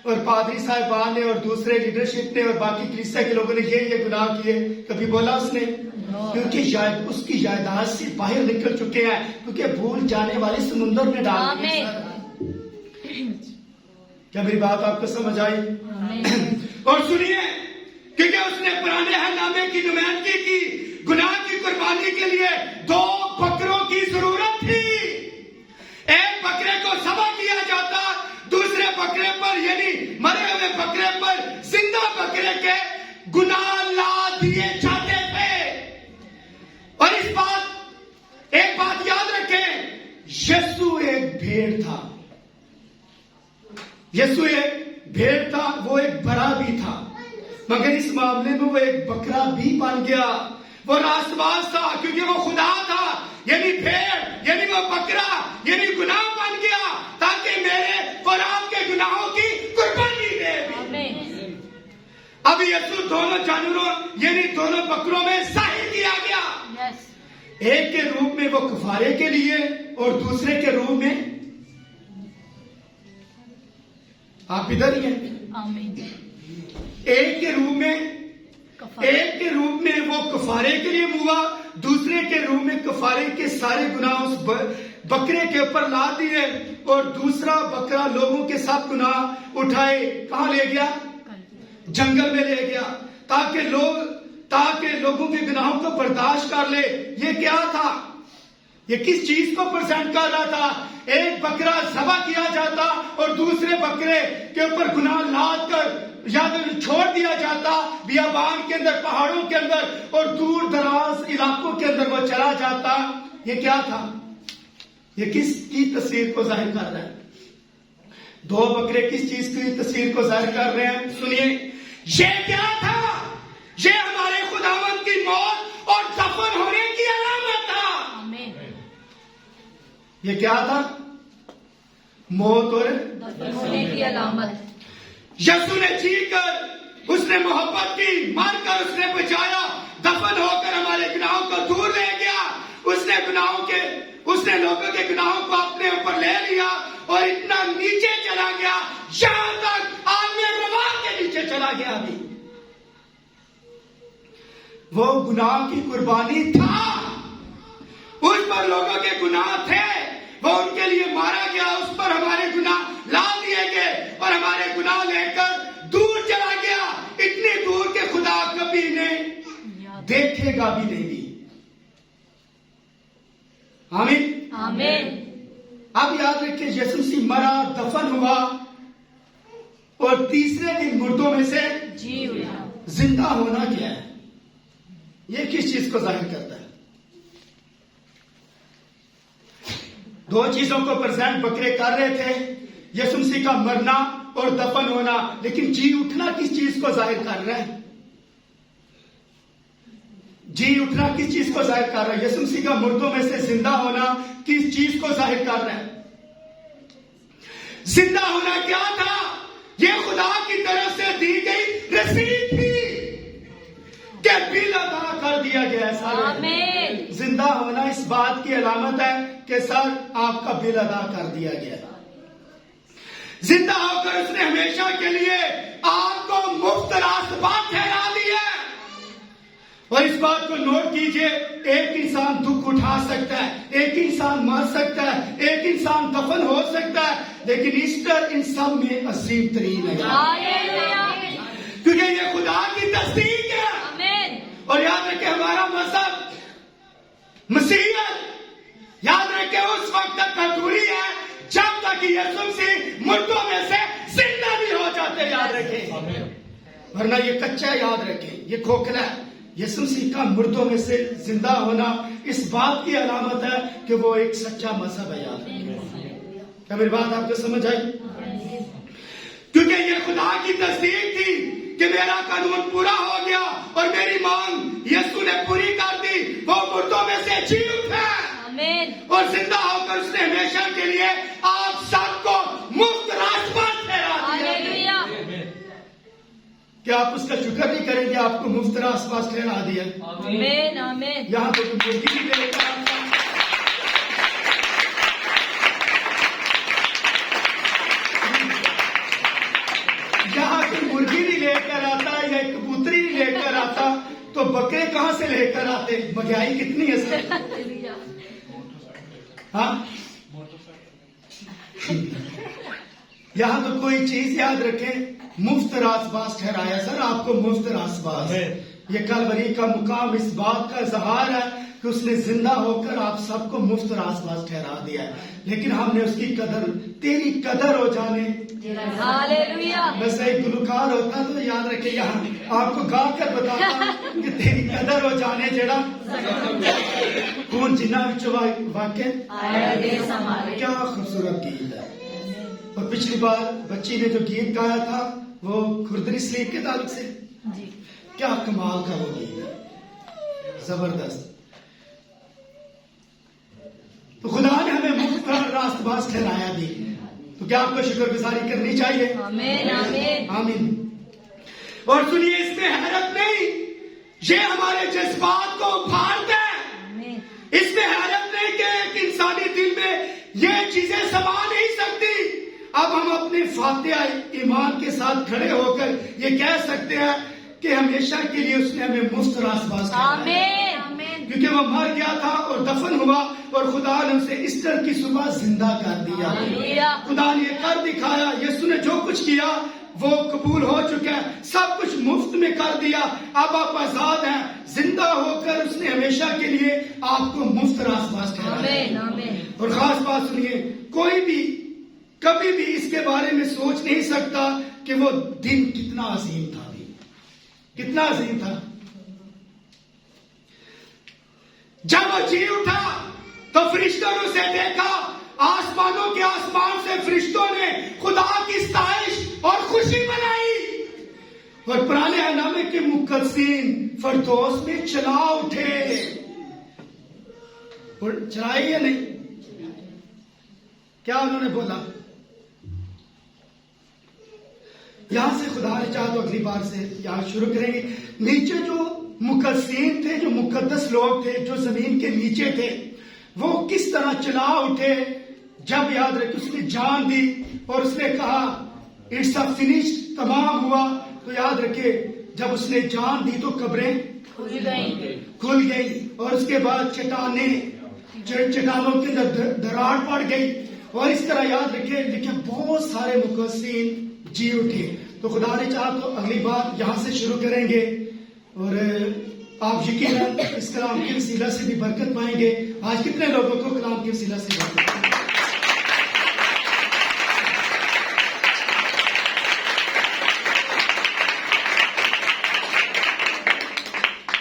और पादरी साहिबान ने और दूसरे लीडरशिप ने और बाकी कलीसिया के लोगों ने ये गुनाह किए? कभी बोला उसने? क्योंकि उसकी यादाश्त से बाहर निकल चुके हैं, क्योंकि भूल जाने वाले समुद्र में डाल दिए। क्या मेरी बात आपको समझ आई? और सुनिए, क्योंकि उसने पुराने अहदनामे की नुमाइंदगी की, गुनाह की कुर्बानी के लिए 2 बकरों की जरूरत थी। एक बकरे को ज़बह किया जाता, दूसरे बकरे पर यानी मरे हुए बकरे पर जिंदा बकरे के गुनाह ला दिए जाते थे। और एक बात याद रखें, यीशु एक भेड़ था। यीशु एक भेड़ था, वो एक बड़ा भी था, मगर इस मामले में वो एक बकरा भी बन गया। वो रासबाज था, क्योंकि वो खुदा था, यानी भेड़, यानी वो बकरा, यानी गुनाह बन गया, ताकि मेरे और आपके गुनाहों की कुर्बानी दे। अब यीशु दोनों जानवरों यानी दोनों बकरों में जाहिर किया गया। एक के रूप में वो कफारे के लिए, और दूसरे के रूप में आप इधर ही हैं। एक के रूप में वो कफारे के लिए हुआ, दूसरे के रूप में कफारे के सारे गुनाह उस बकरे के ऊपर लाद दिए और दूसरा बकरा लोगों के साथ गुनाह उठाए कहां ले गया? जंगल में ले गया, ताकि लोगों के गुनाहों को बर्दाश्त कर ले। ये क्या था? ये किस चीज को प्रेजेंट कर रहा था? एक बकरा ज़बह किया जाता और दूसरे बकरे के ऊपर गुनाह लाद कर या तो छोड़ दिया जाता बियाबान के अंदर, पहाड़ों के अंदर और दूर दराज इलाकों के अंदर वो चला जाता। ये क्या था? ये किस की तस्वीर को जाहिर कर रहा है? दो बकरे किस चीज की तस्वीर को जाहिर कर रहे हैं? सुनिए, ये क्या था? ये हमारे खुदावंद की मौत और दफन होने की अलामत था। आमीन। ये क्या था? मौत और दफन होने की अलामत। यीशु ने जी कर, उसने मोहब्बत की, मारकर उसने बचाया, दफन होकर हमारे गुनाहों को दूर ले गया। उसने लोगों के गुनाहों को अपने ऊपर ले लिया और इतना नीचे चला गया, यहां तक आदमी रवा के नीचे चला गया। अभी वो गुनाह की कुर्बानी था, उस पर लोगों के गुनाह थे, वो उनके लिए मारा गया, उस पर हमारे गुनाह ला दिए गए और हमारे गुनाह लेकर दूर चला गया, इतनी दूर के खुदा कभी इन्हें देखेगा भी नहीं। आमीन आमीन। अब याद रखिए, यीशु मसीह मरा, दफन हुआ और तीसरे दिन मुर्दों में से जी उठा। जिंदा होना क्या है? ये किस चीज को जाहिर करता है? दो चीजों को प्रेजेंट बकरे कर रहे थे, यीशु मसीह का मरना और दफन होना, लेकिन जी उठना किस चीज को जाहिर कर रहा है? जी उठना किस चीज को जाहिर कर रहा है? यीशु मसीह का मुर्दों में से जिंदा होना किस चीज को जाहिर कर रहा है? जिंदा होना क्या था? ये खुदा की तरफ से दी गई रसीद थी कि बिल अदा कर दिया गया है। सारे आमीन। जिंदा होना इस बात की अलामत है कि सर आपका बिल अदा कर दिया गया है। जिंदा होकर उसने हमेशा के लिए आपको मुफ्त रास्तबाज ठहरा दिया। और इस बात को नोट कीजिए, एक इंसान दुख उठा सकता है, एक इंसान मर सकता है, एक इंसान दफन हो सकता है, लेकिन ईस्टर इन सब में अजीम तरीन है, क्योंकि ये खुदा की तस्दीक है। आमीन। और याद रखें, हमारा मजहब मसीहत, याद रखें, उस वक्त तक अधूरी है जब तक यीशु मसीह मुर्दों में से जिंदा भी हो जाते। याद रखें, वरना ये कच्चा, याद रखें, ये खोखला है। यीशु मसीह का मुर्दों में से जिंदा होना इस बात की अलामत है कि वो एक सच्चा मजहब है। याद रखें। क्या मेरी बात आपको समझ आई? क्योंकि ये खुदा की तस्दीक थी कि मेरा कानून पूरा हो गया और मेरी मांग यीशु ने पूरी कर दी। वो मुर्दों में से जी उठा आमीन। और जिंदा होकर उसने हमेशा के लिए आप सबको मुफ्त रास्तबाज ठहरा दिया। हालेलुया। क्या आप उसका शुक्र नहीं करेंगे? आपको मुफ्त रास्तबाज ठहरा दिया। आमीन आमीन। यहाँ तो मुर्गी भी लेकर आता, यहाँ तो मुर्गी भी लेकर आता या कबूतरी भी लेकर आता, तो बकरे कहां से लेकर आते? महंगाई कितनी है सर? हाँ, यहाँ तो कोई चीज याद रखें, मुफ्त रास्तबाज ठहराया। सर आपको मुफ्त रास्तबाज। ये कलवरी का मुकाम इस बात का इजहार है कि उसने जिंदा होकर आप सबको मुफ्त रास्तबाज ठहरा दिया है, लेकिन हमने उसकी कदर, तेरी कदर हो जाने। हालेलुया। मैं सही गुलकार होता तो याद रखे, यहाँ आपको गा कर बताता कि तेरी कदर हो जाने जेड़ा कौन जिन्ना वाक्य। क्या खूबसूरत गीत है। और पिछली बार बच्ची ने जो गीत गाया था वो खुर्दरी स्लीप के ताल्लुक से, क्या कमाल का वो गीत है, जबरदस्त। तो खुदा ने हमें मुफ्त रास्तबाज ठहराया भी, तो क्या आपको शुक्रगुजारी करनी चाहिए? आमीन आमीन आमीन। और सुनिए, इसमें हैरत नहीं, ये हमारे जज्बात को उभारता है। इसमें हैरत नहीं कि एक इंसानी दिल में ये चीजें समा नहीं सकती। अब हम अपने फातिहा ईमान के साथ खड़े होकर ये कह सकते हैं कि हमेशा के लिए उसने हमें मुफ्त रास्तबाज ठहराया। आमीन। क्योंकि वो मर गया था और दफन हुआ और खुदा ने उसे ईस्टर की सुबह जिंदा कर दिया। हालेलुया। खुदा ने कर दिखाया, यीशु ने जो कुछ किया वो कबूल हो चुका है, सब कुछ मुफ्त में कर दिया। अब आप आजाद हैं, जिंदा होकर उसने हमेशा के लिए आपको मुफ्त रासपास ठहराया। आमीन आमीन। और खास बात सुनिए, कोई भी कभी भी इसके बारे में सोच नहीं सकता कि वो दिन कितना अजीम था, कितना अजीम था। जब वो जी उठा तो फरिश्तों ने उसे देखा, आसमानों के आसमान से फरिश्तों ने खुदा की सताइश और खुशी मनाई। और पुराने अहनामे के मुकद्दसीन फरदौस में चला उठे। और चलाए या नहीं? क्या उन्होंने बोला? यहां से खुदा ने चाहा तो अगली बार से यहां शुरू करेंगे। नीचे जो मुकद्दसीन थे, जो मुकद्दस लोग थे, जो जमीन के नीचे थे, वो किस तरह चला उठे जब याद रखे उसने जान दी और उसने कहा इट्स अ फिनिश्ड, तमाम हुआ। तो याद रखे जब उसने जान दी तो कब्रें खुल गई और उसके बाद चट्टानों के अंदर दरार पड़ गई। और इस तरह याद रखे देखिए बहुत सारे मुकद्दसीन जी उठे। तो खुदा ने चाहा तो अगली बार यहां से शुरू करेंगे और आप यकीनन इस कलाम के वसीला से भी बरकत पाएंगे। आज कितने लोगों को कलाम के वसीला से बरकत?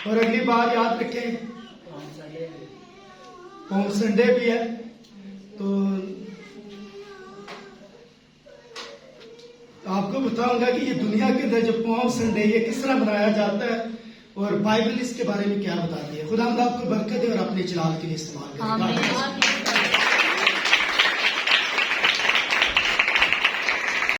और अगली बार याद रखें होम संडे भी है, तो आपको बताऊंगा कि ये दुनिया के अंदर जो पॉम संडे ये किस तरह मनाया जाता है और बाइबल इसके बारे में क्या बताती है। खुदा आपको बरकत दे और अपने जलाल के लिए इस्तेमाल करें। आमीन।